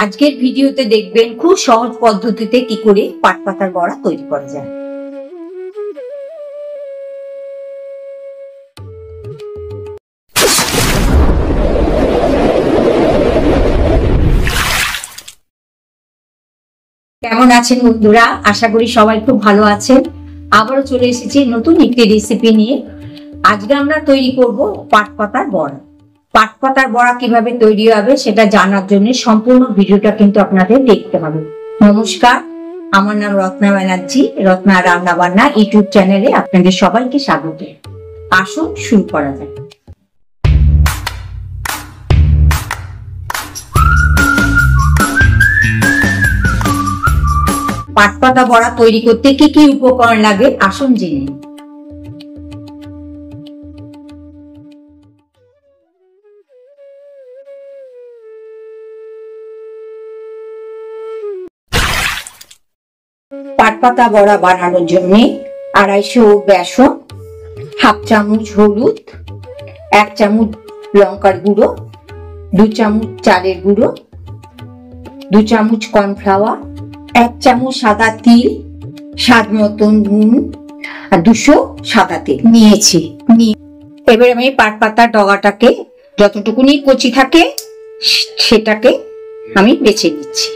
আজকের ভিডিওতে দেখবেন খুব সহজ পদ্ধতিতে কি করে পাটপাতার বড়া তৈরি করা যায়। কেমন আছেন বন্ধুরা? আশা করি সবাই খুব ভালো আছেন। আবারও চলে এসেছি নতুন একটি রেসিপি নিয়ে। আজকে আমরা তৈরি করব পাটপাতার বড়া। পাটপাতার বড়া কিভাবে তৈরি হবে সেটা জানার জন্য সম্পূর্ণ ভিডিওটা কিন্তু আপনাদের দেখতে হবে। নমস্কার, আমার নাম রত্না ব্যানার্জি। রত্না রান্না বান্না ইউটিউব চ্যানেলে আপনাদের সবাইকে স্বাগত। আসুন শুরু করা যাক। পাটপাতা বড়া তৈরি করতে কি কি উপকরণ লাগে আসুন জেনে নিই। পাটপাতা বড়া বানানোর জন্য 250 বেসন, হাফ চামচ হলুদ, 1 চামচ লঙ্কার গুঁড়ো, 2 চামচ চালের গুঁড়ো, 2 চামচ কর্নফ্লাওয়ার, 1 চামচ সাদা তিল, স্বাদ মতন নুন আর 200 সাদা তেল নিয়েছি। এবার আমি পাটপাতার ডগাটাকে যতটুকুনি কচি থাকে সেটাকে আমি বেছে নিচ্ছি।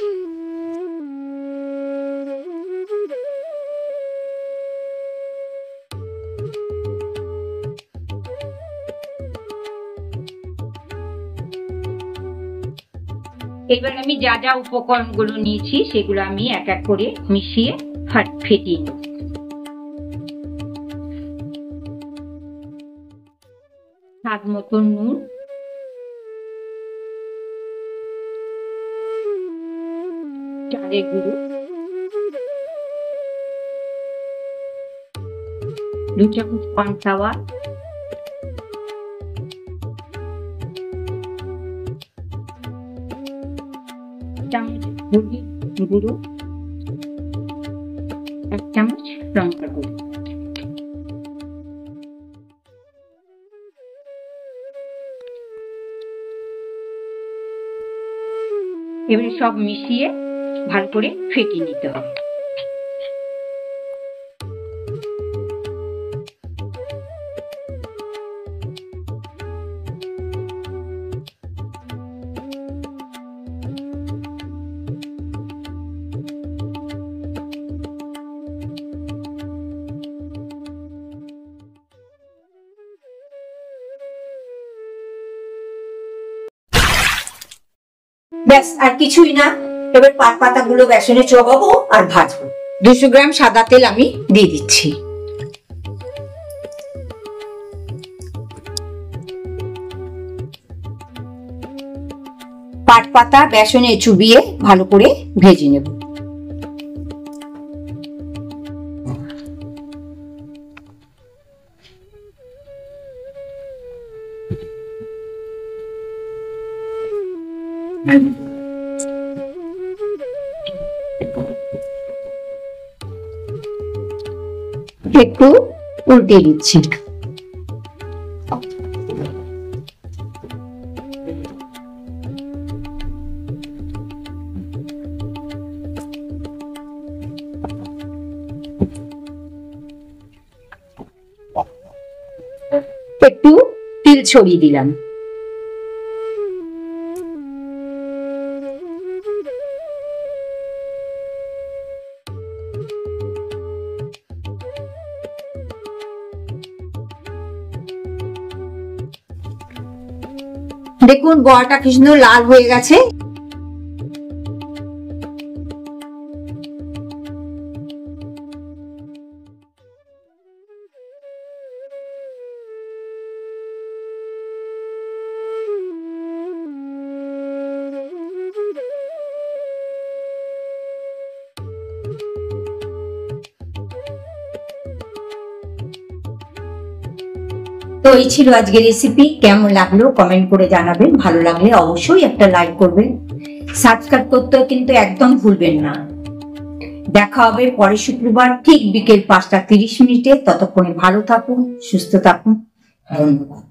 এবার আমি যা যা উপকরণগুলো নিয়েছি সেগুলো আমি এক এক করে মিশিয়ে ফেটিয়ে নেব। স্বাদ মতন নুন, চালের গুঁড়ো, 2 চামচ কর্নফ্লাওয়ার, চামচ হলুদ গুঁড়ো, 1 চামচ লঙ্কার গুঁড়ো। এবারে সব মিশিয়ে ভালো করে ফেটিয়ে নিতে হবে। ব্যাস, আর কিছুই না। এবার পাটপাতা গুলো বেসনে চোবাবো আর ভাজবো। 200 গ্রাম সাদা তেল আমি দিয়ে দিচ্ছি। পাটপাতা বেসনে চুবিয়ে ভালো করে ভেজে নেব। একটু উল্টে দিচ্ছি। একটু তিল ছড়িয়ে দিলাম। দেখুন বড়াটা কি সুন্দর লাল হয়ে গেছে। তো এই ছিল আজকের রেসিপি। কেমন লাগলো কমেন্ট করে জানাবেন। ভালো লাগলে অবশ্যই একটা লাইক করবেন। সাবস্ক্রাইব করতে কিন্তু একদম ভুলবেন না। দেখা হবে পরের শুক্রবার ঠিক বিকেল 5টা 30 মিনিটে। ততক্ষণে ভালো থাকুন, সুস্থ থাকুন। ধন্যবাদ।